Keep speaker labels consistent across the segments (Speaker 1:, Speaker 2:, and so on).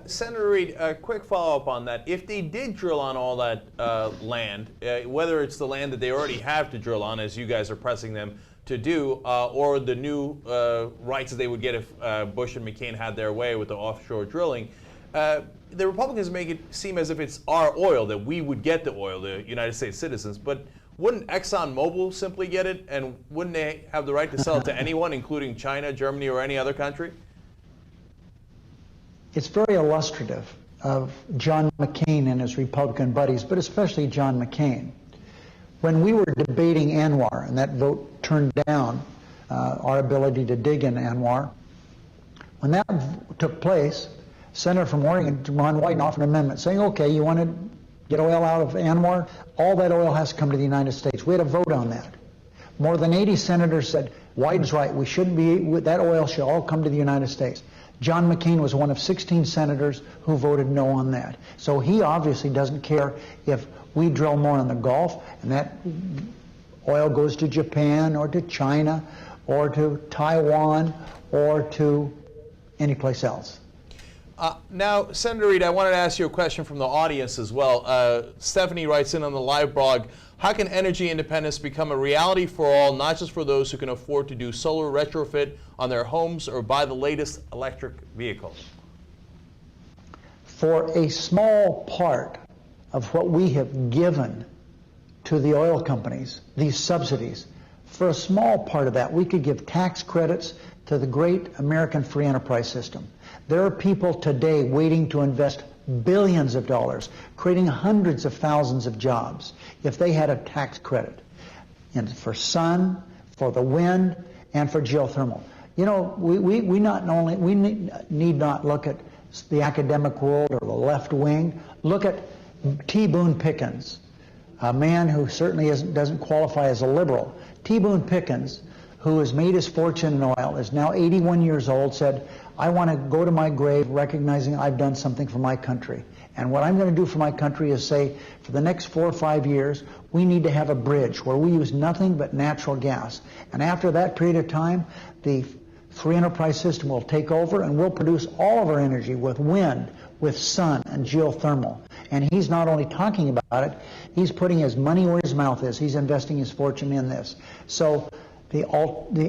Speaker 1: Senator Reid, a quick follow-up on that. If they did drill on all that land, whether it's the land that they already have to drill on, as you guys are pressing them to do, or the new rights that they would get if Bush and McCain had their way with the offshore drilling, the Republicans make it seem as if it's our oil, that we would get the oil, the United States citizens. But wouldn't ExxonMobil simply get it, and wouldn't they have the right to sell it to anyone, including China, Germany, or any other country?
Speaker 2: It's very illustrative of John McCain and his Republican buddies, but especially John McCain. When we were debating ANWR, and that vote turned down our ability to dig in ANWR, when that took place, Senator from Oregon, Ron Wyden, offered an amendment saying, okay, you want to get oil out of ANWR, all that oil has to come to the United States. We had a vote on that. More than 80 senators said, Wyden's right, we shouldn't be, that oil should all come to the United States. John McCain was one of 16 senators who voted no on that. So he obviously doesn't care if we drill more in the Gulf and that oil goes to Japan or to China or to Taiwan or to any place else.
Speaker 1: Now, Senator Reid, I wanted to ask you a question from the audience as well. Stephanie writes in on the live blog, how can energy independence become a reality for all, not just for those who can afford to do solar retrofit on their homes or buy the latest electric vehicle?
Speaker 2: For a small part of what we have given to the oil companies, these subsidies, for a small part of that, we could give tax credits to the great American free enterprise system. There are people today waiting to invest billions of dollars, creating hundreds of thousands of jobs if they had a tax credit, and for sun, for the wind, and for geothermal. You know, we need not look at the academic world or the left wing. Look at T. Boone Pickens, a man who certainly doesn't qualify as a liberal. T. Boone Pickens, who has made his fortune in oil, is now 81 years old, said, I want to go to my grave recognizing I've done something for my country. And what I'm going to do for my country is say, for the next 4 or 5 years, we need to have a bridge where we use nothing but natural gas. And after that period of time, the free enterprise system will take over and we'll produce all of our energy with wind, with sun, and geothermal. And he's not only talking about it, he's putting his money where his mouth is. He's investing his fortune in this. So the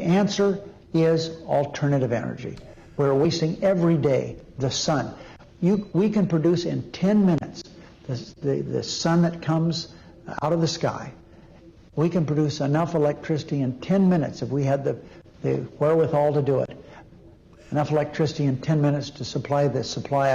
Speaker 2: answer is alternative energy. We're wasting every day the sun. We can produce in 10 minutes the sun that comes out of the sky. We can produce enough electricity in 10 minutes if we had the wherewithal to do it. Enough electricity in 10 minutes to supply the supply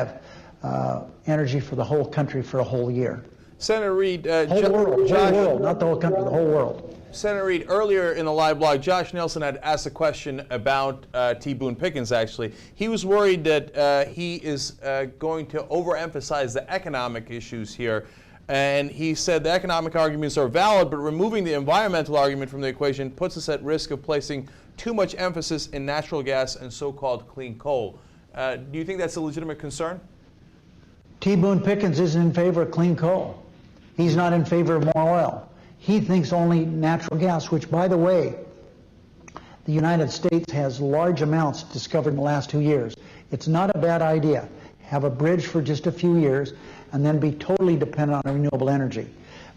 Speaker 2: of energy for the whole country for a whole year.
Speaker 1: Senator Reid,
Speaker 2: whole world, not the whole country, the whole world.
Speaker 1: Senator Reid, earlier in the live blog, Josh Nelson had asked a question about T. Boone Pickens, actually. He was worried that he is going to overemphasize the economic issues here. And he said the economic arguments are valid, but removing the environmental argument from the equation puts us at risk of placing too much emphasis in natural gas and so-called clean coal. Do you think that's a legitimate concern?
Speaker 2: T. Boone Pickens isn't in favor of clean coal. He's not in favor of more oil. He thinks only natural gas, which, by the way, the United States has large amounts discovered in the last 2 years. It's not a bad idea. Have a bridge for just a few years and then be totally dependent on renewable energy,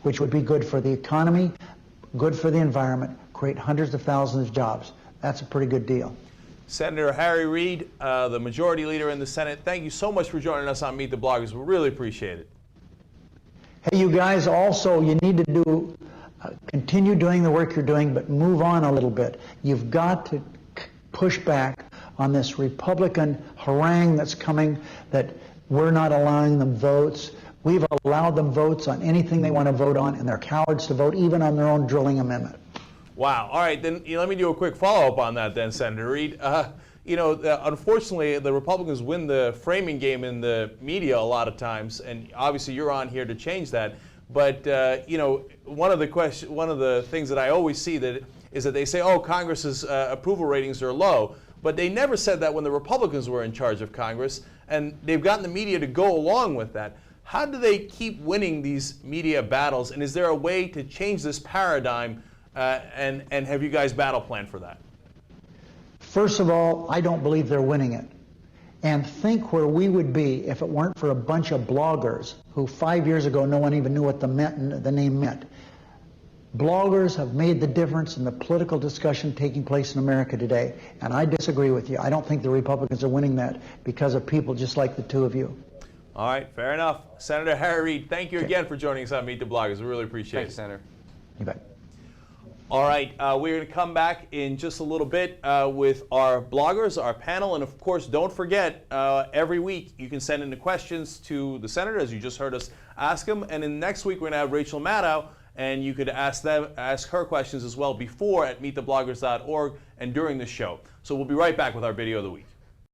Speaker 2: which would be good for the economy, good for the environment, create hundreds of thousands of jobs. That's a pretty good deal.
Speaker 1: Senator Harry Reid, the Majority Leader in the Senate, thank you so much for joining us on Meet the Bloggers. We really appreciate it.
Speaker 2: Hey, you guys, also, you need to continue doing the work you're doing, but move on a little bit. You've got to push back on this Republican harangue that's coming that we're not allowing them votes. We've allowed them votes on anything they want to vote on, and they're cowards to vote even on their own drilling amendment.
Speaker 1: Wow. All right, then let me do a quick follow-up on that then, Senator Reid. You know, unfortunately, the Republicans win the framing game in the media a lot of times, and obviously you're on here to change that. But you know, one of the things that I always see is that they say, oh, Congress's approval ratings are low, but they never said that when the Republicans were in charge of Congress, and they've gotten the media to go along with that. How do they keep winning these media battles, and is there a way to change this paradigm, and have you guys battle planned for that?
Speaker 2: First of all, I don't believe they're winning it. and think where we would be if it weren't for a bunch of bloggers who 5 years ago no one even knew what the name meant. Bloggers have made the difference in the political discussion taking place in America today, and I disagree with you. I don't think the Republicans are winning that because of people just like the two of you.
Speaker 1: All right, fair enough. Senator Harry Reid, thank you again for joining us on Meet the Bloggers. We really appreciate it.
Speaker 3: Thanks, Senator.
Speaker 2: You bet.
Speaker 1: All right, we're going to come back in just a little bit with our bloggers, our panel, and of course, don't forget, every week you can send in the questions to the senator, as you just heard us ask him, and then next week we're going to have Rachel Maddow, and you could ask her questions as well before at meetthebloggers.org and during the show. So we'll be right back with our video of the week.